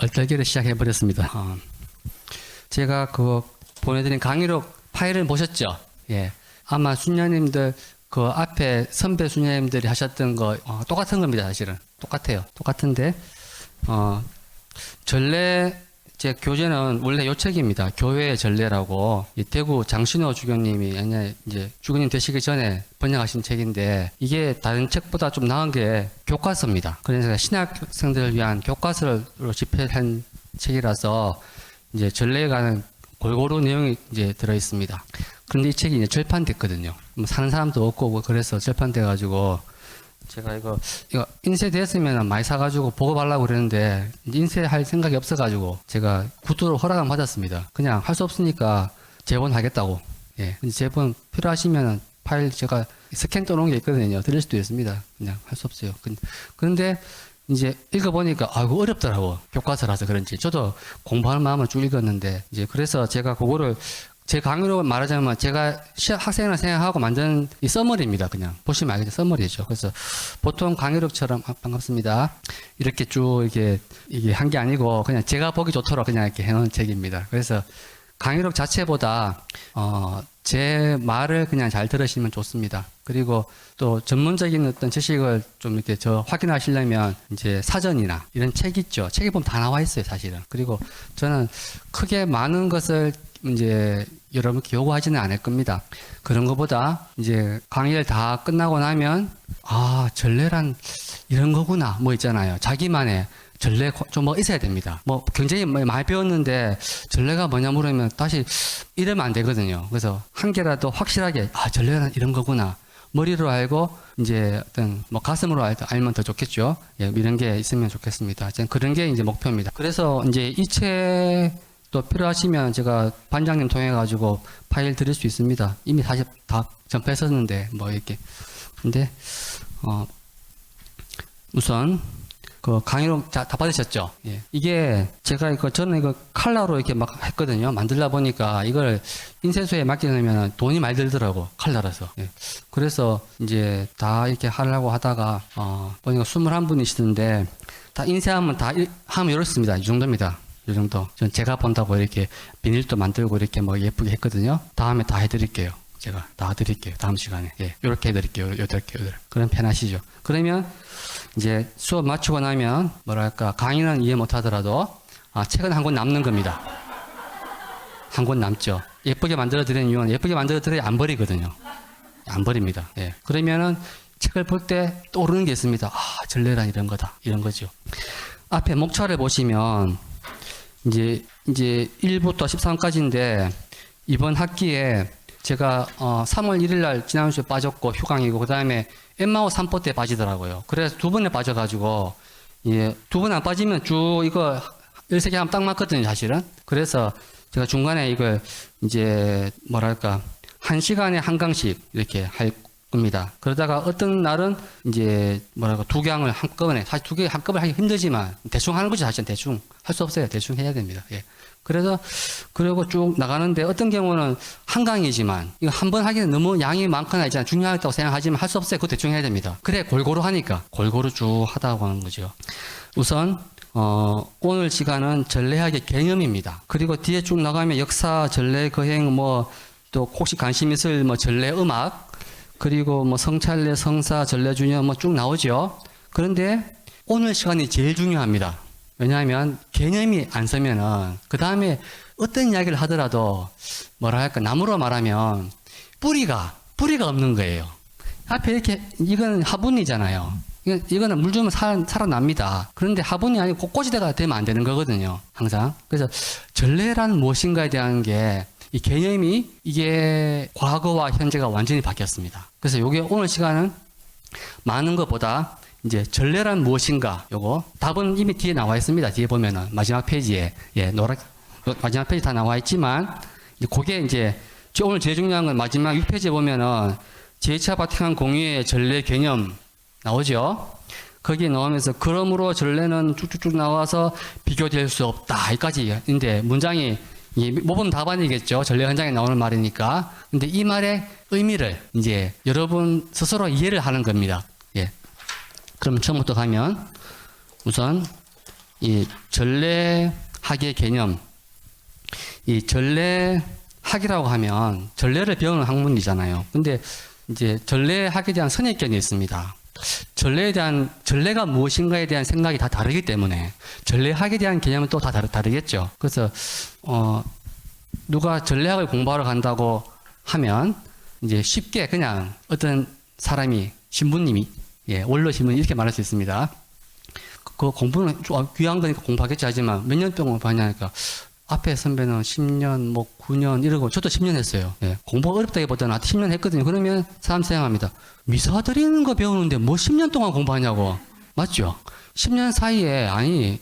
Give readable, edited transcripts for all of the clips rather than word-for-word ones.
얼떨결에 시작해버렸습니다. 제가 그 보내드린 강의록 파일을 보셨죠? 예. 아마 수녀님들 그 앞에 선배 수녀님들이 하셨던 거 똑같은 겁니다. 사실은 똑같아요. 똑같은데 전례 제 교재는 원래 요 책입니다. 교회의 전례라고 이 대구 장신호 주교님이 이제 주교님 되시기 전에 번역하신 책인데 이게 다른 책보다 좀 나은 게 교과서입니다. 그래서 신학생들을 위한 교과서로 집필한 책이라서 이제 전례에 관한 골고루 내용이 이제 들어 있습니다. 그런데 이 책이 이제 절판됐거든요. 뭐 사는 사람도 없고 그래서 절판돼가지고 제가 이거 인쇄됐으면 많이 사가지고 보급하려고 그랬는데 인쇄할 생각이 없어가지고 제가 구두로 허락을 받았습니다. 그냥 할 수 없으니까 재본하겠다고. 예. 재본 필요하시면 파일 제가 스캔 떠놓은 게 있거든요. 드릴 수도 있습니다. 그냥 할 수 없어요. 그런데 이제 읽어보니까 아이고 어렵더라고. 교과서라서 그런지. 저도 공부하는 마음을 쭉 읽었는데 이제 그래서 제가 그거를 제 강의로 말하자면 제가 학생이라 생각하고 만든 이 서머리입니다. 그냥 보시면 알겠죠. 서머리죠. 그래서 보통 강의록처럼 반갑습니다. 이렇게 쭉 이게 한 게 아니고 그냥 제가 보기 좋도록 그냥 이렇게 해놓은 책입니다. 그래서 강의록 자체보다 제 말을 그냥 잘 들으시면 좋습니다. 그리고 또 전문적인 어떤 지식을 좀 이렇게 확인하시려면 이제 사전이나 이런 책 있죠. 책에 보면 다 나와 있어요, 사실은. 그리고 저는 크게 많은 것을 이제 여러분께 요구하지는 않을 겁니다. 그런 것보다 이제 강의를 다 끝나고 나면 전례란 이런 거구나 뭐 있잖아요. 자기만의 전례 좀 뭐 있어야 됩니다. 뭐 굉장히 많이 배웠는데 전례가 뭐냐 물으면 다시 이러면 안 되거든요. 그래서 한 개라도 확실하게 전례란 이런 거구나 머리로 알고 이제 어떤 뭐 가슴으로 알면 더 좋겠죠. 예, 이런 게 있으면 좋겠습니다. 그런 게 이제 목표입니다. 그래서 이제 이 책도 필요하시면 제가 반장님 통해 가지고 파일 드릴 수 있습니다. 이미 사실 다 전폐했었는데 뭐 이렇게. 근데 우선 그 강의록 다 받으셨죠? 예. 이게 제가 저는 이거 칼라로 이렇게 막 했거든요. 만들다 보니까 이걸 인쇄소에 맡겨놓으면 돈이 많이 들더라고. 칼라라서. 예. 그래서 이제 다 이렇게 하려고 하다가 보니까 21분이시던데 다 인쇄하면 하면 이렇습니다. 이 정도입니다. 이 정도. 전 제가 본다고 이렇게 비닐도 만들고 이렇게 뭐 예쁘게 했거든요. 다음에 다 해드릴게요. 제가 다 드릴게요. 다음 시간에. 예. 요렇게 해드릴게요. 8개. 그럼 편하시죠. 그러면 이제 수업 마치고 나면 뭐랄까 강의는 이해 못하더라도 책은 한 권 남는 겁니다. 한 권 남죠. 예쁘게 만들어 드리는 이유는 예쁘게 만들어 드려야 안 버리거든요. 안 버립니다. 예. 그러면은 책을 볼 때 떠오르는 게 있습니다. 전례란 이런 거다. 이런 거죠. 앞에 목차를 보시면 이제 1부터 13까지인데 이번 학기에 제가 3월 1일 날 지난주에 빠졌고 휴강이고 그 다음에 엠마오 3보 때 빠지더라고요. 그래서 2번에 빠져가지고 예, 2번 안 빠지면 쭉 이거 1세기 하면 딱 맞거든요, 사실은. 그래서 제가 중간에 이걸 이제 뭐랄까 1시간에 한 강씩 이렇게 할 겁니다. 그러다가 어떤 날은 이제 뭐랄까 2강을 한꺼번에 사실 2개 한꺼번에 하기 힘들지만 대충 하는 거죠, 사실은. 대충 할 수 없어요. 대충 해야 됩니다. 예. 그래서 그러고 쭉 나가는데 어떤 경우는 한 강이지만 이거 한 번 하기는 너무 양이 많거나 있잖아요. 중요하다고 생각하지만 할 수 없어요. 그거 대충 해야 됩니다. 그래 골고루 하니까 골고루 쭉 하다 하는 거죠. 우선 오늘 시간은 전례학의 개념입니다. 그리고 뒤에 쭉 나가면 역사, 전례, 거행, 뭐 또 혹시 관심 있을 뭐 전례 음악, 그리고 뭐 성찰례, 성사, 전례주년 뭐 쭉 나오죠. 그런데 오늘 시간이 제일 중요합니다. 왜냐하면 개념이 안 서면은 그 다음에 어떤 이야기를 하더라도 뭐랄까 나무로 말하면 뿌리가 없는 거예요. 앞에 이렇게 이건 화분이잖아요. 이거는 물 주면 살아납니다. 그런데 화분이 아니고 꽃꽂이대가 되면 안 되는 거거든요. 항상. 그래서 전례란 무엇인가에 대한 게 이 개념이 이게 과거와 현재가 완전히 바뀌었습니다. 그래서 요게 오늘 시간은 많은 것보다 이제 전례란 무엇인가 요거 답은 이미 뒤에 나와 있습니다. 뒤에 보면은 마지막 페이지에 마지막 페이지 다 나와 있지만 그게 이제 오늘 제일 중요한 건 마지막 6페이지에 보면은 제2차 바티칸 공의회 전례 개념 나오죠. 거기에 나오면서 그러므로 전례는 쭉쭉쭉 나와서 비교될 수 없다 여기까지인데 문장이 모범 답안이겠죠. 전례 현장에 나오는 말이니까. 근데 이 말의 의미를 이제 여러분 스스로 이해를 하는 겁니다. 예. 그럼 처음부터 가면 우선 이 전례학의 개념, 이 전례학이라고 하면 전례를 배우는 학문이잖아요. 근데 이제 전례학에 대한 선입견이 있습니다. 전례가 무엇인가에 대한 생각이 다 다르기 때문에 전례학에 대한 개념은 또 다 다르겠죠. 그래서 누가 전례학을 공부하러 간다고 하면 이제 쉽게 그냥 어떤 사람이 신부님이 원로 신부님 이렇게 말할 수 있습니다. 그 공부는 좀 귀한 거니까 공부하겠지 하지만 몇 년 동안 공부하냐니까 앞에 선배는 10년, 9년 이러고 저도 10년 했어요. 공부가 어렵다기보다는 10년 했거든요. 그러면 사람 생각합니다. 미사 드리는 거 배우는데 뭐 10년 동안 공부하냐고. 맞죠? 10년 사이에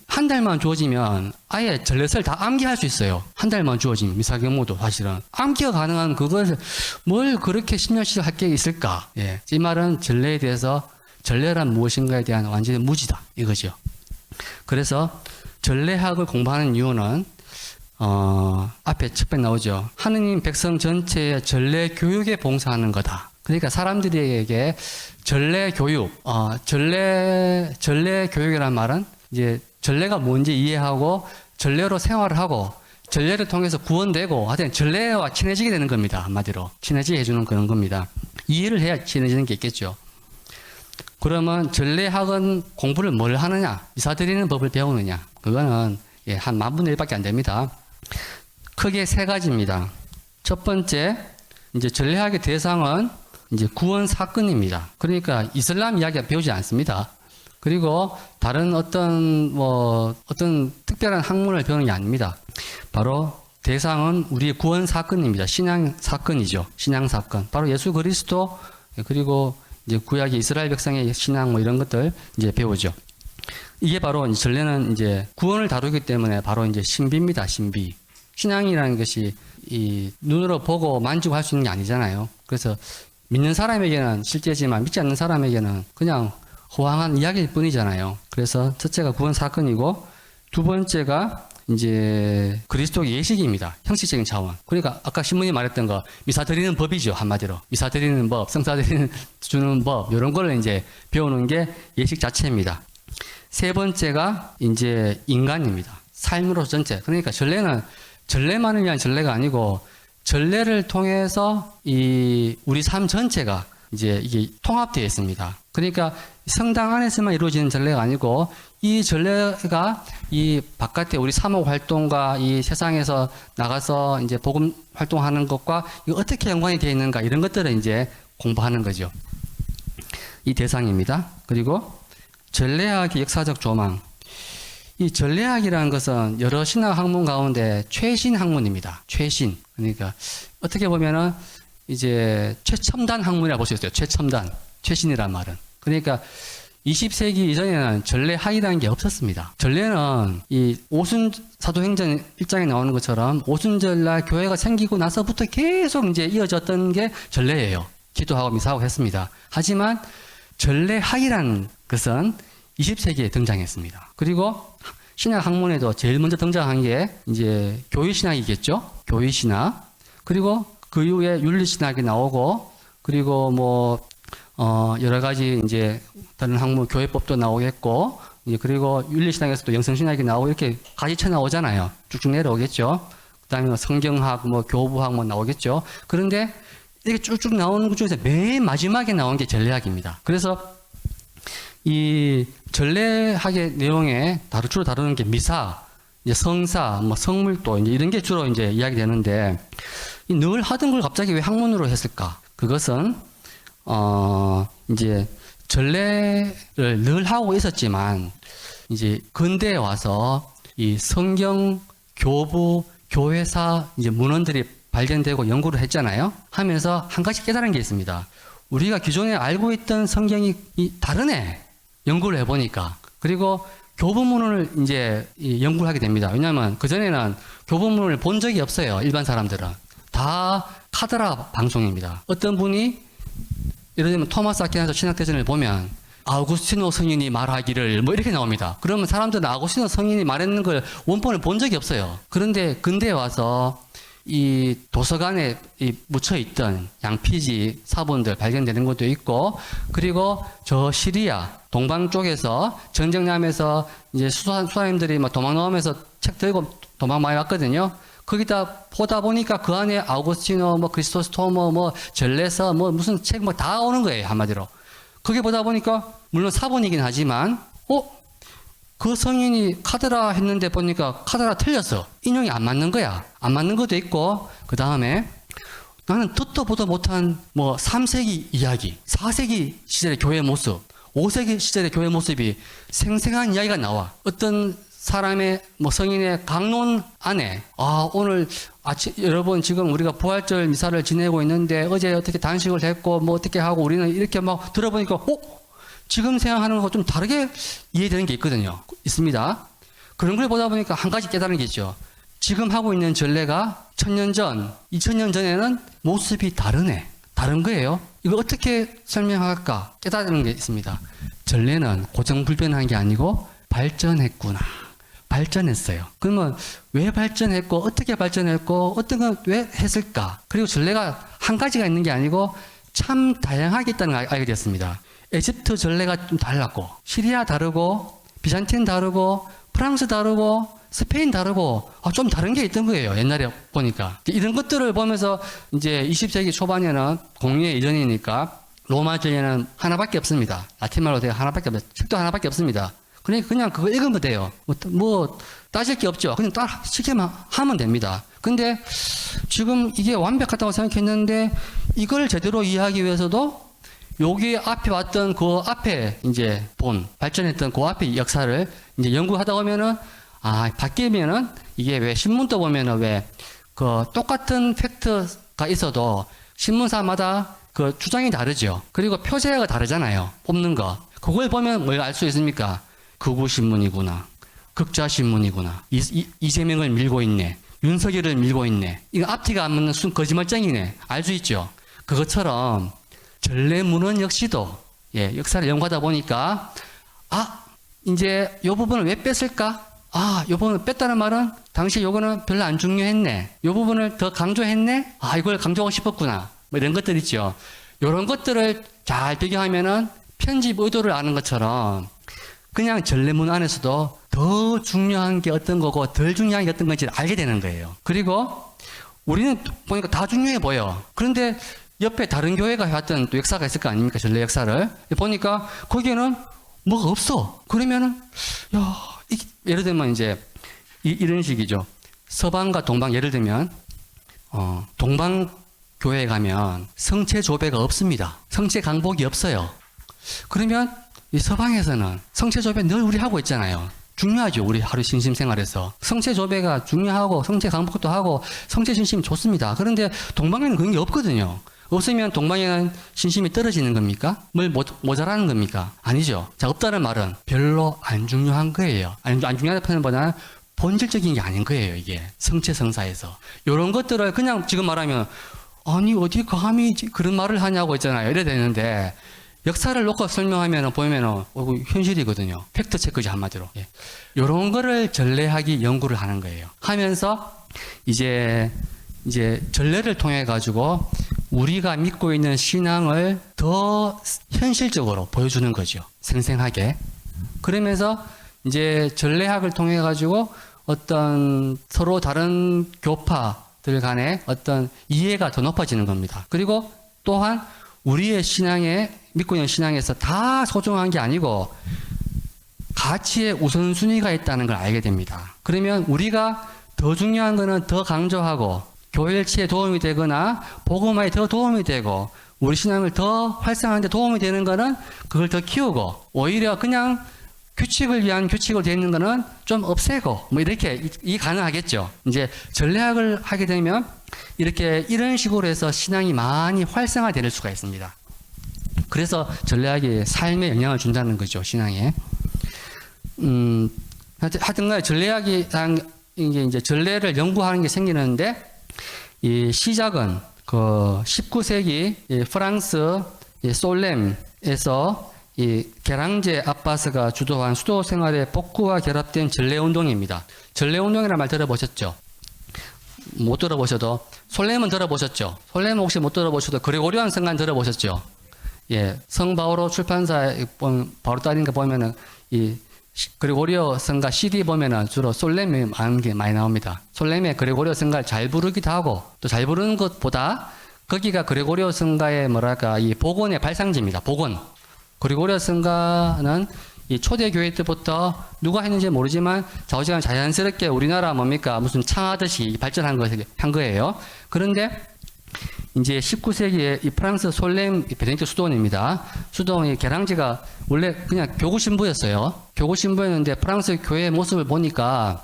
한 달만 주어지면 아예 전례서를 다 암기할 수 있어요. 한 달만 주어지면 미사 경무도 사실은 암기가 가능한 그걸 뭘 그렇게 10년씩 할 게 있을까? 이 말은 전례에 대해서 전례란 무엇인가에 대한 완전히 무지다 이거죠. 그래서 전례학을 공부하는 이유는 앞에 첫 배 나오죠. 하느님 백성 전체의 전례 교육에 봉사하는 거다. 그러니까 사람들에게 전례 교육, 전례 교육이란 말은 이제 전례가 뭔지 이해하고 전례로 생활을 하고 전례를 통해서 구원되고 하여튼 전례와 친해지게 되는 겁니다. 한마디로 친해지게 해주는 그런 겁니다. 이해를 해야 친해지는 게 있겠죠. 그러면 전례학은 공부를 뭘 하느냐? 미사 드리는 법을 배우느냐? 그거는 한 10,000분의 1밖에 안 됩니다. 크게 세 가지입니다. 첫 번째, 이제 전례학의 대상은 이제 구원 사건입니다. 그러니까 이슬람 이야기가 배우지 않습니다. 그리고 다른 어떤 특별한 학문을 배우는 게 아닙니다. 바로 대상은 우리의 구원 사건입니다. 신앙 사건이죠. 신앙 사건. 바로 예수 그리스도 그리고 이제 구약의 이스라엘 백성의 신앙 이런 것들 이제 배우죠. 이게 바로 전례는 이제 구원을 다루기 때문에 바로 이제 신비입니다. 신비. 신앙이라는 것이 이 눈으로 보고 만지고 할 수 있는 게 아니잖아요. 그래서 믿는 사람에게는 실제지만 믿지 않는 사람에게는 그냥 호황한 이야기일 뿐이잖아요. 그래서 첫째가 구원 사건이고 두 번째가 이제 그리스도의 예식입니다. 형식적인 차원. 그러니까 아까 신문이 말했던 거 미사 드리는 법이죠. 한마디로 미사 드리는 법, 성사 드리는 주는 법 이런 걸 이제 배우는 게 예식 자체입니다. 세 번째가 이제 인간입니다. 삶으로 전체. 그러니까 전례는 전례만을 위한 전례가 아니고 전례를 통해서 이 우리 삶 전체가 이제 이게 통합되어 있습니다. 그러니까 성당 안에서만 이루어지는 전례가 아니고 이 전례가 이 바깥에 우리 사목 활동과 이 세상에서 나가서 이제 복음 활동하는 것과 이거 어떻게 연관이 되어 있는가 이런 것들을 이제 공부하는 거죠. 이 대상입니다. 그리고 전례학의 역사적 조망. 이 전례학이라는 것은 여러 신학 학문 가운데 최신 학문입니다. 최신. 그러니까 어떻게 보면은 이제 최첨단 학문이라고 볼 수 있어요. 최첨단. 최신이란 말은. 그러니까 20세기 이전에는 전례학이라는 게 없었습니다. 전례는 이 사도행전 1장에 나오는 것처럼 오순절날 교회가 생기고 나서부터 계속 이제 이어졌던 게 전례예요. 기도하고 미사하고 했습니다. 하지만 전례학이라는 것은 20세기에 등장했습니다. 그리고 신약 학문에도 제일 먼저 등장한 게 이제 교회신학이겠죠. 교회신학. 그리고 그 이후에 윤리신학이 나오고 그리고 여러 가지 이제 다른 학문 교회법도 나오겠고 이제 그리고 윤리신학에서도 영성신학이 나오고 이렇게 가지쳐 나오잖아요. 쭉쭉 내려오겠죠. 그다음에 성경학, 교부학 나오겠죠. 그런데 이렇게 쭉쭉 나오는 것 중에서 맨 마지막에 나온 게 전례학입니다. 그래서 이 전례학의 내용에 주로 다루는 게 미사, 이제 성사, 성물도 이제 이런 게 주로 이제 이야기되는데 늘 하던 걸 갑자기 왜 학문으로 했을까? 그것은 이제 전례를 늘 하고 있었지만 이제 근대에 와서 이 성경, 교부, 교회사 이제 문헌들이 발견되고 연구를 했잖아요. 하면서 한 가지 깨달은 게 있습니다. 우리가 기존에 알고 있던 성경이 다르네. 연구를 해보니까. 그리고 교부문을 이제 연구를 하게 됩니다. 왜냐하면 그전에는 교부문을 본 적이 없어요. 일반 사람들은. 다 카더라 방송입니다. 어떤 분이 예를 들면 토마스 아퀴나스 신학대전을 보면 아우구스티노 성인이 말하기를 이렇게 나옵니다. 그러면 사람들은 아우구스티노 성인이 말했는 걸 원본을 본 적이 없어요. 그런데 근대에 와서 이 도서관에 묻혀 있던 양피지 사본들 발견되는 것도 있고, 그리고 저 시리아 동방 쪽에서 전쟁 나면서 이제 수사님들이 막 도망 나오면서 책 들고 도망 많이 왔거든요. 거기다 보다 보니까 그 안에 아우구스티노, 뭐 크리스토스토머, 뭐 전레서, 뭐 무슨 책 뭐 다 오는 거예요, 한마디로. 거기 보다 보니까 물론 사본이긴 하지만, 그 성인이 카드라 했는데 보니까 카드라 틀렸어. 인용이 안 맞는 거야. 안 맞는 것도 있고, 그 다음에 나는 듣도 보도 못한 뭐 3세기 이야기, 4세기 시절의 교회 모습, 5세기 시절의 교회 모습이 생생한 이야기가 나와. 어떤 사람의 뭐 성인의 강론 안에 오늘 아침 여러분 지금 우리가 부활절 미사를 지내고 있는데 어제 어떻게 단식을 했고 뭐 어떻게 하고 우리는 이렇게 막 들어보니까 지금 생각하는 거 좀 다르게 이해되는 게 있습니다. 그런 걸 보다 보니까 한 가지 깨달은 게 있죠. 지금 하고 있는 전례가 1000년 전, 2000년 전에는 모습이 다른 거예요. 이걸 어떻게 설명할까 깨달은 게 있습니다. 전례는 고정불변한 게 아니고 발전했구나. 발전했어요. 그러면 왜 발전했고 어떻게 발전했고 어떤 건 왜 했을까? 그리고 전례가 한 가지가 있는 게 아니고 참 다양하게 있다는 걸 알게 되었습니다. 에집트 전례가 좀 달랐고, 시리아 다르고, 비잔틴 다르고, 프랑스 다르고, 스페인 다르고, 좀 다른 게 있던 거예요. 옛날에 보니까. 이런 것들을 보면서 이제 20세기 초반에는 공유의 이전이니까 로마 전례는 하나밖에 없습니다. 라틴말로 되어 하나밖에 없어요. 책도 하나밖에 없습니다. 그러니까 그냥 그거 읽으면 돼요. 뭐 따질 게 없죠. 그냥 쉽게만 하면 됩니다. 근데 지금 이게 완벽하다고 생각했는데 이걸 제대로 이해하기 위해서도 여기 앞에 왔던 그 앞에 이제 발전했던 그 앞에 역사를 이제 연구하다 보면은 바뀌면은 이게 왜 신문도 보면은 왜 그 똑같은 팩트가 있어도 신문사마다 그 주장이 다르죠. 그리고 표제가 다르잖아요. 뽑는 거. 그걸 보면 뭘 알 수 있습니까? 극우신문이구나. 극좌신문이구나. 이재명을 밀고 있네. 윤석열을 밀고 있네. 이거 앞뒤가 안 맞는 거짓말쟁이네. 알 수 있죠. 그것처럼 전례문헌 역시도 역사를 연구하다 보니까 이제 이 부분을 왜 뺐을까? 이 부분을 뺐다는 말은 당시 요거는 별로 안 중요했네. 이 부분을 더 강조했네. 이걸 강조하고 싶었구나. 뭐 이런 것들 있죠. 이런 것들을 잘 비교하면은 편집 의도를 아는 것처럼 그냥 전례문 안에서도 더 중요한 게 어떤 거고 덜 중요한 게 어떤 건지 알게 되는 거예요. 그리고 우리는 보니까 다 중요해 보여. 그런데 옆에 다른 교회가 해왔던 또 역사가 있을 거 아닙니까? 전례 역사를. 보니까 거기에는 뭐가 없어. 그러면은, 예를 들면 이제 이런 식이죠. 서방과 동방, 예를 들면, 동방 교회에 가면 성체 조배가 없습니다. 성체 강복이 없어요. 그러면 이 서방에서는 성체 조배 늘 우리 하고 있잖아요. 중요하죠. 우리 하루 신심 생활에서. 성체 조배가 중요하고 성체 강복도 하고 성체 신심이 좋습니다. 그런데 동방에는 그런 게 없거든요. 없으면 동방에는 신심이 떨어지는 겁니까? 뭘 모자라는 겁니까? 아니죠. 자, 없다는 말은 별로 안 중요한 거예요. 안 중요하다는 표현보다는 본질적인 게 아닌 거예요. 이게 성체성사에서. 이런 것들을 그냥 지금 말하면 어디 감히 그런 말을 하냐고 있잖아요. 이래 되는데 역사를 놓고 설명하면 보면은 현실이거든요. 팩트 체크지 한마디로. 이런 거를 전례학이 연구를 하는 거예요. 하면서 이제 전례를 통해 가지고 우리가 믿고 있는 신앙을 더 현실적으로 보여주는 거죠. 생생하게. 그러면서 이제 전례학을 통해 가지고 어떤 서로 다른 교파들 간의 어떤 이해가 더 높아지는 겁니다. 그리고 또한 우리의 믿고 있는 신앙에서 다 소중한 게 아니고 가치의 우선순위가 있다는 걸 알게 됩니다. 그러면 우리가 더 중요한 거는 더 강조하고 교회일치에 도움이 되거나 복음화에 더 도움이 되고 우리 신앙을 더 활성화하는 데 도움이 되는 거는 그걸 더 키우고 오히려 그냥 규칙을 위한 규칙으로 되어 있는 거는 좀 없애고 뭐 이렇게 이게 가능하겠죠. 이제 전례학을 하게 되면 이런 식으로 해서 신앙이 많이 활성화될 수가 있습니다. 그래서 전례학이 삶에 영향을 준다는 거죠. 신앙에. 하여튼간 전례학이 이제 전례를 연구하는 게 생기는데 이 시작은 그 19세기 프랑스 솔렘에서 이 게랑제 아바스가 주도한 수도 생활의 복구와 결합된 전례 운동입니다. 전례 운동이라는 말 들어보셨죠? 못 들어보셔도 솔렘은 들어보셨죠? 솔렘 혹시 못 들어보셔도 그레고리안 성간 들어보셨죠? 예, 성바오로 출판사 바로 따르는 거 보면은 이 그레고리오 성가 CD 보면은 주로 솔렘이 많이 나옵니다. 솔렘의 그레고리오 성가를 잘 부르기도 하고 또 잘 부르는 것보다 거기가 그레고리오 성가의 뭐랄까 이 복원의 발상지입니다. 복원. 그레고리오 성가는 이 초대교회 때부터 누가 했는지 모르지만 좌우지간 자연스럽게 우리나라 뭡니까 무슨 창하듯이 발전한 한 거예요. 그런데 이제 19세기에 이 프랑스 솔렘 베네딕트 수도원입니다. 수도원이 개랑지가 원래 그냥 교구 신부였어요. 교구 신부였는데 프랑스 교회의 모습을 보니까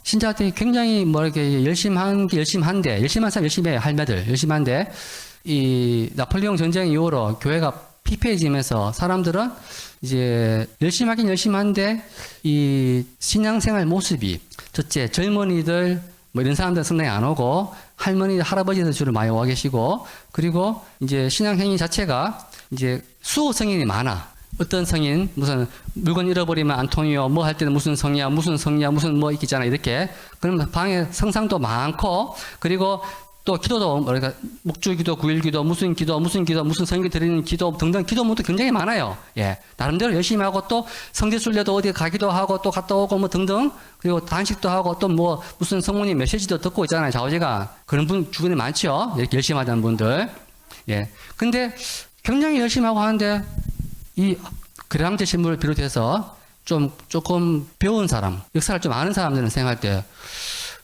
신자들이 굉장히 뭐 이렇게 열심한 사람 열심히 해요. 할매들 열심한데 이 나폴레옹 전쟁 이후로 교회가 피폐해지면서 사람들은 이제 열심하긴 열심한데 이 신앙생활 모습이 첫째 젊은이들 뭐 이런 사람들 성당에 안 오고 할머니 할아버지들 주로 많이 와 계시고 그리고 이제 신앙 행위 자체가 이제 수호 성인이 많아. 어떤 성인 무슨 물건 잃어버리면 안토니오 뭐 할 때는 무슨 성이야 무슨 뭐 있잖아 이렇게 그러면 방에 성상도 많고 그리고 또 기도도 그러니까 묵주기도, 구일기도, 무슨 성기 드리는 기도 등등 기도문도 굉장히 많아요. 예, 나름대로 열심히 하고 또 성지순례도 어디 가기도 하고 또 갔다 오고 뭐 등등 그리고 단식도 하고 또 뭐 무슨 성모님 메시지도 듣고 있잖아요. 좌우지가 그런 분 주변에 많죠. 이렇게 열심히 하는 분들. 예, 근데 굉장히 열심히 하고 하는데 이 그랑제 신부를 비롯해서 조금 배운 사람, 역사를 좀 아는 사람들은 생각할 때.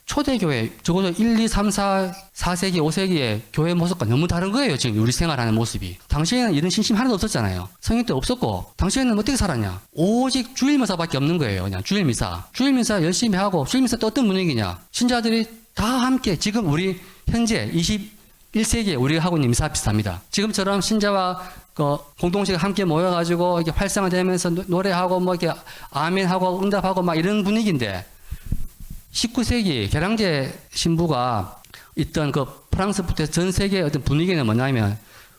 초대교회, 적어도 1, 2, 3, 4, 4세기, 5세기의 교회 모습과 너무 다른 거예요, 지금 우리 생활하는 모습이. 당시에는 이런 신심 하나도 없었잖아요. 성인 때 없었고, 당시에는 어떻게 살았냐? 오직 주일미사밖에 없는 거예요, 그냥 주일미사. 주일미사 열심히 하고, 주일미사 또 어떤 분위기냐? 신자들이 다 함께, 지금 우리 현재 21세기에 우리가 하고 있는 미사 비슷합니다. 지금처럼 신자와 공동체가 함께 모여가지고, 이렇게 활성화되면서 노래하고, 뭐 이렇게 아멘하고, 응답하고 막 이런 분위기인데, 19세기 개랑제 신부가 있던 그 프랑스부터 전 세계의 어떤 분위기는 뭐냐면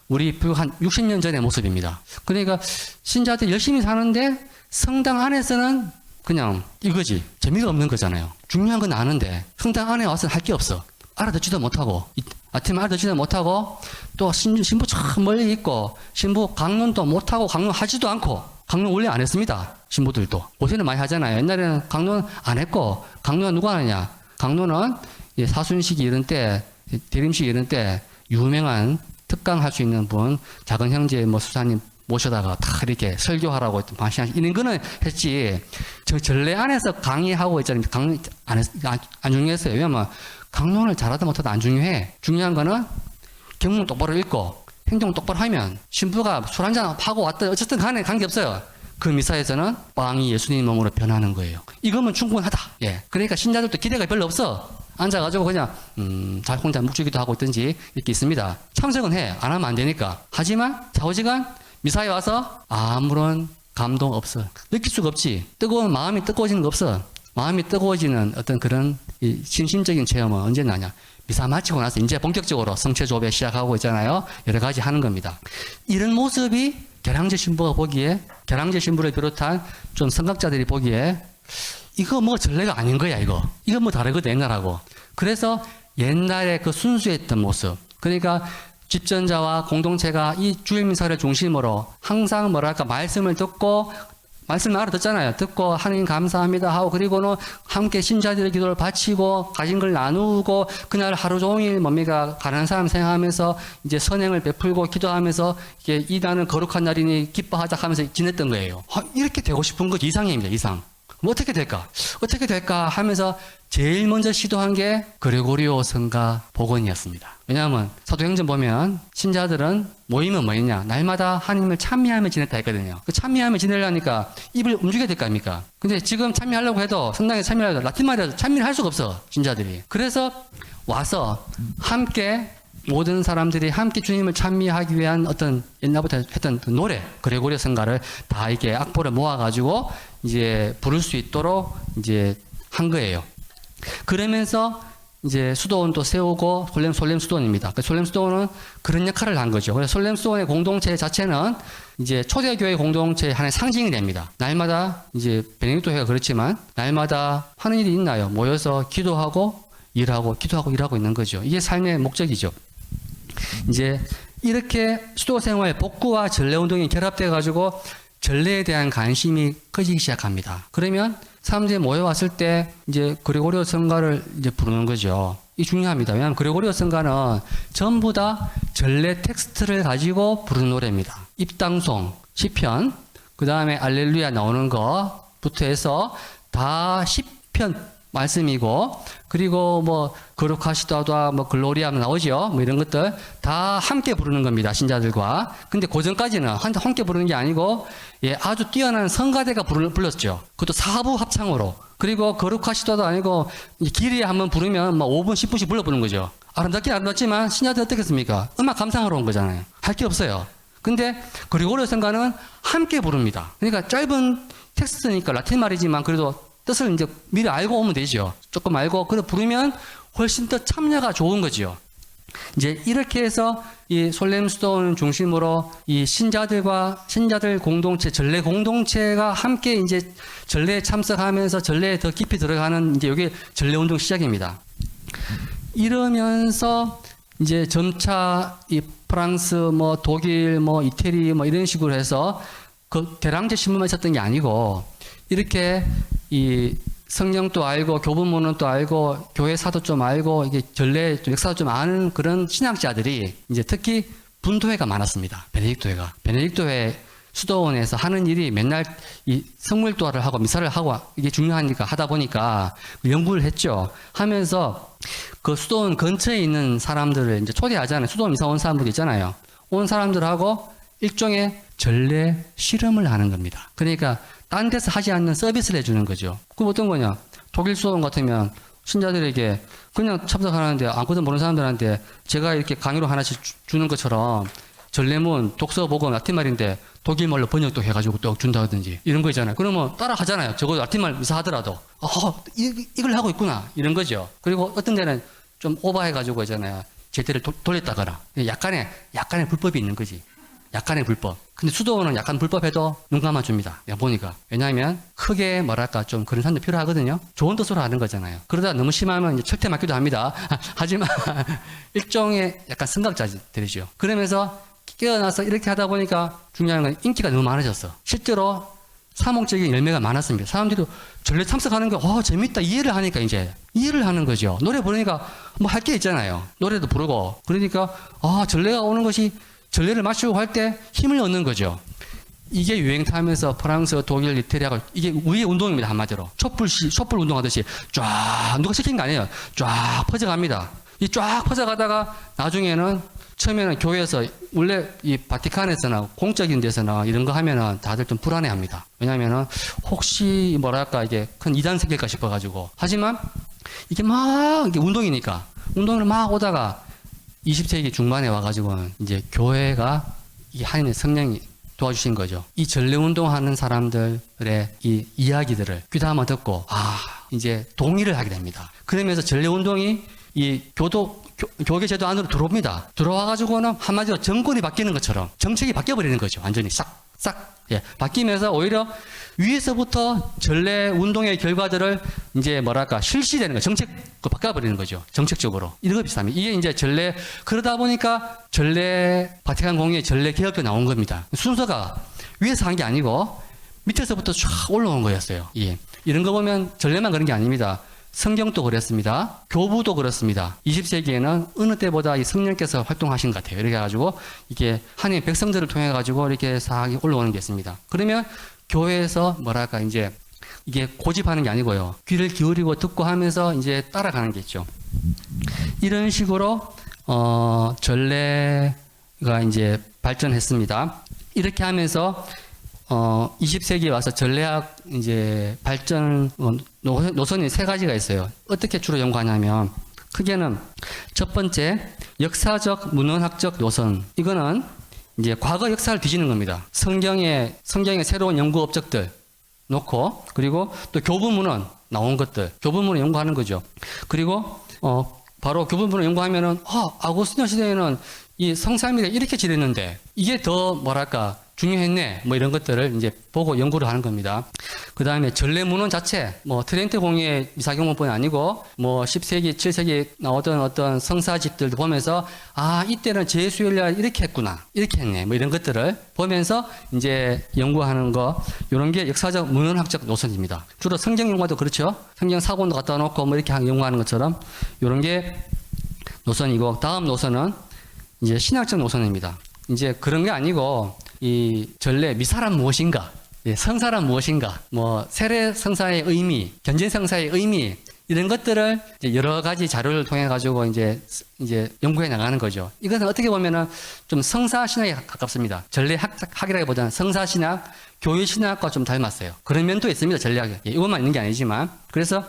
우리 불과 한 60년 전의 모습입니다. 그러니까 신자들 열심히 사는데 성당 안에서는 그냥 이거지. 재미가 없는 거잖아요. 중요한 건 아는데 성당 안에 와서 할 게 없어. 알아듣지도 못하고 아침에 알아듣지도 못하고 또 신부 참 멀리 있고 신부 강론도 못하고 강론하지도 않고 강론 원래 안 했습니다. 신부들도. 요새는 많이 하잖아요. 옛날에는 강론 안 했고, 강론은 누가 하느냐? 강론은 사순식 이런 때, 대림식 이런 때, 유명한 특강 할 수 있는 분, 작은 형제 뭐 수사님 모셔다가 다 이렇게 설교하라고 이런 거는 했지. 저 전례 안에서 강의하고 있잖아요. 강론 안 중요했어요. 왜냐면 강론을 잘하다 못하다 안 중요해. 중요한 거는 경문 똑바로 읽고, 행동 똑바로 하면 신부가 술 한잔 하고 왔든 어쨌든 간에 관계없어요. 그 미사에서는 빵이 예수님 몸으로 변하는 거예요. 이거면 충분하다. 예. 그러니까 신자들도 기대가 별로 없어. 앉아가지고 그냥 잘 혼자 묵주기도 하고 있든지 이렇게 있습니다. 참석은 해. 안 하면 안 되니까. 하지만 좌우지간 미사에 와서 아무런 감동 없어. 느낄 수가 없지. 뜨거운 마음이 뜨거워지는 거 없어. 마음이 뜨거워지는 어떤 그런 이 심심적인 체험은 언제 나냐. 미사 마치고 나서 이제 본격적으로 성체 조배 시작하고 있잖아요. 여러 가지 하는 겁니다. 이런 모습이 개랑제 신부가 보기에, 개랑제 신부를 비롯한 좀 선각자들이 보기에 이거 뭐 전례가 아닌 거야, 이거. 이거 뭐 다르거든, 옛날하고. 그래서 옛날에 그 순수했던 모습. 그러니까 집전자와 공동체가 이 주일미사를 중심으로 항상 뭐랄까 말씀을 듣고 말씀을 알아듣잖아요. 듣고 하나님 감사합니다 하고 그리고는 함께 신자들의 기도를 바치고 가진 걸 나누고 그날 하루 종일 뭡니까 가난한 사람 생각하면서 이제 선행을 베풀고 기도하면서 이게 이 날은 거룩한 날이니 기뻐하자 하면서 지냈던 거예요. 이렇게 되고 싶은 것 이상입니다. 이상. 뭐 어떻게 될까? 어떻게 될까 하면서 제일 먼저 시도한 게 그레고리오 성가 복원이었습니다. 왜냐하면 사도행전 보면 신자들은 모이면 뭐였냐? 날마다 하나님을 찬미하며 지냈다 했거든요. 그 찬미하며 지내려니까 입을 움직여야 될 거 아닙니까? 근데 지금 찬미하려고 해도 성당에 참여하려고 라틴 말이라도 찬미를 할 수가 없어. 신자들이. 그래서 와서 함께 모든 사람들이 함께 주님을 찬미하기 위한 어떤 옛날부터 했던 그 노래, 그레고리오 성가를 다 이렇게 악보를 모아가지고 이제 부를 수 있도록 이제 한 거예요. 그러면서 이제 수도원도 세우고 솔렘 수도원입니다. 그 솔렘 수도원은 그런 역할을 한 거죠. 그래서 솔렘 수도원의 공동체 자체는 이제 초대교회 공동체의 하나의 상징이 됩니다. 날마다 이제 베네딕토 회가 그렇지만 날마다 하는 일이 있나요? 모여서 기도하고 일하고 기도하고 일하고 있는 거죠. 이게 삶의 목적이죠. 이제 이렇게 수도 생활 복구와 전래 운동이 결합돼 가지고 전래에 대한 관심이 커지기 시작합니다. 그러면 사람들이 모여왔을 때 이제 그레고리오 성가를 이제 부르는 거죠. 이 중요합니다. 왜냐하면 그레고리오 성가는 전부 다 전래 텍스트를 가지고 부르는 노래입니다. 입당송, 시편, 그 다음에 알렐루야 나오는 거부터 해서 다 시편 말씀이고, 그리고 뭐 거룩하시다다 뭐 글로리아 나오죠. 뭐 이런 것들 다 함께 부르는 겁니다. 신자들과. 근데 그 전까지는 함께 부르는 게 아니고, 예, 아주 뛰어난 성가대가 불렀죠. 그것도 사부 합창으로. 그리고 거룩하시다도 아니고 길이에 한번 부르면 막 5분 10분씩 불러보는 거죠. 아름답긴 아름답지만 신자들 어떻겠습니까? 음악 감상하러 온 거잖아요. 할 게 없어요. 근데 그리고리오 성가는 함께 부릅니다. 그러니까 짧은 텍스트니까 라틴 말이지만 그래도 뜻을 이제 미리 알고 오면 되죠. 조금 알고 그래 부르면 훨씬 더 참여가 좋은 거지요. 이제 이렇게 해서 이 솔렘스톤 중심으로 이 신자들 공동체, 전래 공동체가 함께 이제 전래에 참석하면서 전래에 더 깊이 들어가는 이제 이게 전래 운동 시작입니다. 이러면서 이제 점차 이 프랑스, 뭐 독일, 뭐 이태리, 뭐 이런 식으로 해서 그 대량제 신문만 있었던 게 아니고 이렇게 이 성경도 알고 교부문은 또 알고 교회사도 좀 알고 이게 전래 역사도 좀 아는 그런 신학자들이 이제 특히 분도회가 많았습니다. 베네딕토회 수도원에서 하는 일이 맨날 이 성물도화를 하고 미사를 하고 이게 중요하니까 하다 보니까 연구를 했죠. 하면서 그 수도원 근처에 있는 사람들을 이제 초대하잖아요. 수도원 이사 온 사람들 있잖아요. 온 사람들하고 일종의 전래 실험을 하는 겁니다. 그러니까 딴 데서 하지 않는 서비스를 해주는 거죠. 그럼 어떤 거냐? 독일 수도원 같으면 신자들에게 그냥 참석하는데 아무것도 모르는 사람들한테 제가 이렇게 강의로 하나씩 주는 것처럼 전래문, 독서 보고 라틴 말인데 독일말로 번역도 해가지고 또 준다든지 이런 거 있잖아요. 그러면 따라 하잖아요. 적어도 라틴말 미사하더라도 이걸 하고 있구나 이런 거죠. 그리고 어떤 데는 좀 오버해가지고 있잖아요. 제대로 돌렸다거나 약간의 불법이 있는 거지. 약간의 불법. 근데 수도원은 약간 불법해도 눈 감아줍니다. 내가 보니까. 왜냐하면 크게 뭐랄까 좀 그런 사람들 필요하거든요. 좋은 뜻으로 하는 거잖아요. 그러다 너무 심하면 이제 철퇴 맞기도 합니다. 하지만 일종의 약간 생각자들이죠. 그러면서 깨어나서 이렇게 하다 보니까 중요한 건 인기가 너무 많아졌어. 실제로 사목적인 열매가 많았습니다. 사람들이 전래 참석하는 거, 재밌다. 이해를 하니까 이제 이해를 하는 거죠. 노래 부르니까 뭐 할 게 있잖아요. 노래도 부르고. 그러니까 전래가 오는 것이 전래를 마치고 할 때 힘을 얻는 거죠. 이게 유행 타면서 프랑스, 독일, 이태리하고 이게 우리의 운동입니다. 한마디로. 촛불 운동하듯이 쫙 누가 시킨 거 아니에요. 쫙 퍼져갑니다. 이 쫙 퍼져가다가 나중에는 처음에는 교회에서 원래 이 바티칸에서나 공적인 데서나 이런 거 하면은 다들 좀 불안해합니다. 왜냐하면은 혹시 뭐랄까 이게 큰 이단 생길까 싶어가지고. 하지만 이게 막 이게 운동이니까 운동을 막 오다가 20세기 중반에 와가지고는 이제 교회가 이 하나님의 성령이 도와주신 거죠. 이 전래 운동하는 사람들의 이 이야기들을 귀담아 듣고 이제 동의를 하게 됩니다. 그러면서 전래 운동이 이 교계 제도 안으로 들어옵니다. 들어와가지고는 한마디로 정권이 바뀌는 것처럼 정책이 바뀌어버리는 거죠. 완전히 싹 바뀌면서 오히려 위에서부터 전래 운동의 결과들을 이제 뭐랄까 실시되는 거 정책 바꿔버리는 거죠. 정책적으로 이런 거 비슷합니다. 이게 이제 전래 그러다 보니까 전래 바티칸 공의회 전래 개혁도 나온 겁니다. 순서가 위에서 한 게 아니고 밑에서부터 쫙 올라온 거였어요. 예. 이런 거 보면 전래만 그런 게 아닙니다. 성경도 그랬습니다. 교부도 그렇습니다. 20세기에는 어느 때보다 이 성령께서 활동하신 것 같아요. 이렇게 해가지고 이게 하나님의 백성들을 통해 가지고 이렇게 싹 올라오는 게 있습니다. 그러면 교회에서 뭐랄까 이제 이게 고집하는 게 아니고요. 귀를 기울이고 듣고 하면서 이제 따라가는 게 있죠. 이런 식으로 전래가 이제 발전했습니다. 이렇게 하면서 20세기에 와서 전래학 이제 발전 노선이 세 가지가 있어요. 어떻게 주로 연구하냐면 크게는 첫 번째 역사적 문헌학적 노선. 이거는 이제 과거 역사를 뒤지는 겁니다. 성경의 새로운 연구 업적들 놓고 그리고 또 교부문헌 나온 것들 교부문헌 연구하는 거죠. 그리고 바로 교부문헌 연구하면은 아구스티노 시대에는 이 성삼일에 이렇게 지냈는데 이게 더 뭐랄까 중요했네. 뭐 이런 것들을 이제 보고 연구를 하는 겁니다. 그 다음에 전래문헌 자체, 뭐 트렌트 공예 미사경문뿐이 아니고 뭐 10세기, 7세기 나오던 어떤 성사집들도 보면서 아, 이때는 제수율이 이렇게 했구나. 이렇게 했네. 뭐 이런 것들을 보면서 이제 연구하는 거, 이런 게 역사적 문헌학적 노선입니다. 주로 성경 연구도 그렇죠. 성경 사본도 갖다 놓고 뭐 이렇게 연구하는 것처럼 이런 게 노선이고, 다음 노선은 이제 신학적 노선입니다. 이제 그런 게 아니고 이 전래 미사란 무엇인가, 성사란 무엇인가, 뭐 세례 성사의 의미, 견진 성사의 의미, 이런 것들을 이제 여러 가지 자료를 통해 가지고 이제 연구해 나가는 거죠. 이것은 어떻게 보면은 좀 성사 신학에 가깝습니다. 전래 학이라기보다는 성사 신학, 교회 신학과 좀 닮았어요. 그런 면도 있습니다. 전략에. 이것만 있는 게 아니지만. 그래서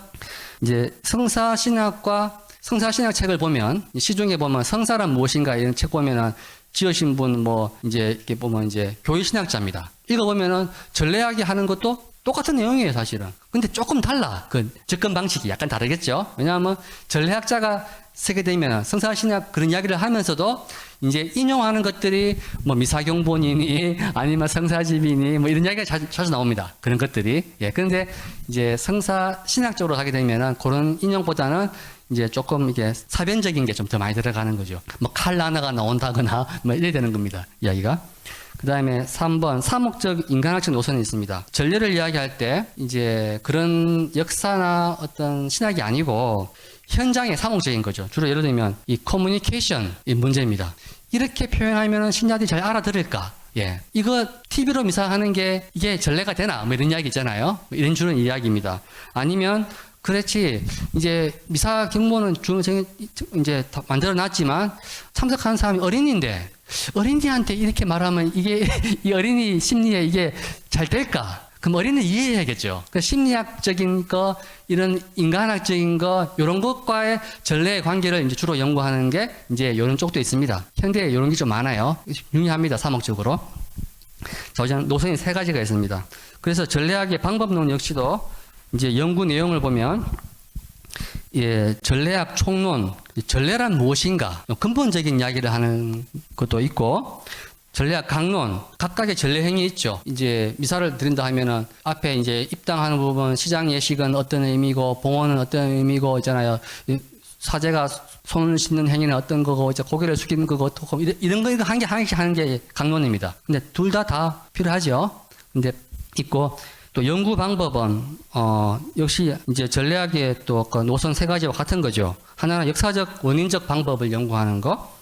이제 성사 신학과 성사 신학 책을 보면, 시중에 보면 성사란 무엇인가 이런 책 보면은 지으신 분 뭐 이제 이렇게 보면 이제 교회 신학자입니다. 읽어보면은 전례학이 하는 것도 똑같은 내용이에요, 사실은. 근데 조금 달라. 그 접근 방식이 약간 다르겠죠? 왜냐하면 전례학자가 쓰게 되면 성사 신학 그런 이야기를 하면서도 이제 인용하는 것들이 뭐 미사경본이니 아니면 성사집이니 뭐 이런 이야기가 자주 나옵니다. 그런 것들이. 예. 그런데 이제 성사 신학적으로 하게 되면은 그런 인용보다는 이제 조금 이게 사변적인 게 좀 더 많이 들어가는 거죠. 뭐 칼라나가 나온다거나 뭐 이래야 되는 겁니다. 이야기가. 그 다음에 3번 사목적 인간학적 노선이 있습니다. 전례를 이야기할 때 이제 그런 역사나 어떤 신학이 아니고 현장의 사목적인 거죠. 주로 예를 들면 이 커뮤니케이션 이 문제입니다. 이렇게 표현하면 신자들이 잘 알아들을까? 예. 이거 TV로 미사하는 게 이게 전례가 되나? 뭐 이런 이야기 있잖아요. 뭐 이런 주는 이야기입니다. 아니면 그렇지. 이제 미사 경보는 이제 다 만들어 놨지만 참석하는 사람이 어린이인데 어린이한테 이렇게 말하면 이게 이 어린이 심리에 이게 잘 될까? 그럼 어린이 이해해야겠죠. 그 심리학적인 거, 이런 인간학적인 거, 이런 것과의 전례의 관계를 이제 주로 연구하는 게 이제 이런 쪽도 있습니다. 현대에 이런 게 좀 많아요. 중요합니다. 사목적으로. 자, 우선 노선이 3가지가 있습니다. 그래서 전례학의 방법론 역시도 이제 연구 내용을 보면, 예, 전례학 총론, 전례란 무엇인가, 근본적인 이야기를 하는 것도 있고, 전례학 강론, 각각의 전례 행위 있죠. 이제 미사를 드린다 하면은 앞에 이제 입당하는 부분, 시장 예식은 어떤 의미고, 봉헌은 어떤 의미고 있잖아요. 사제가 손을 씻는 행위는 어떤 거고, 이제 고개를 숙이는 거고, 이런 거 한 개씩 하는 게 강론입니다. 근데 둘 다 필요하죠. 근데 있고, 또 연구 방법은 역시 이제 전례학의 또 그 노선 3가지와 같은 거죠. 하나는 역사적 원인적 방법을 연구하는 거,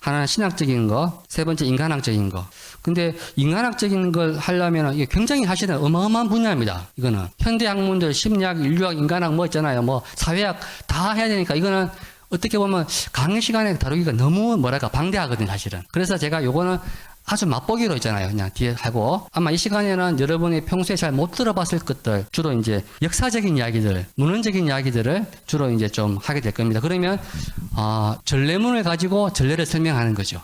하나는 신학적인 거, 3번째 인간학적인 거. 근데 인간학적인 걸 하려면 이게 굉장히 사실은 어마어마한 분야입니다. 이거는 현대 학문들 심리학, 인류학, 인간학 뭐 있잖아요. 뭐 사회학 다 해야 되니까 이거는 어떻게 보면 강의 시간에 다루기가 너무 뭐랄까 방대하거든요, 사실은. 그래서 제가 요거는 아주 맛보기로 있잖아요. 그냥 뒤에 하고. 아마 이 시간에는 여러분이 평소에 잘 못 들어봤을 것들, 주로 이제 역사적인 이야기들, 문헌적인 이야기들을 주로 이제 좀 하게 될 겁니다. 그러면, 전례문을 가지고 전례를 설명하는 거죠.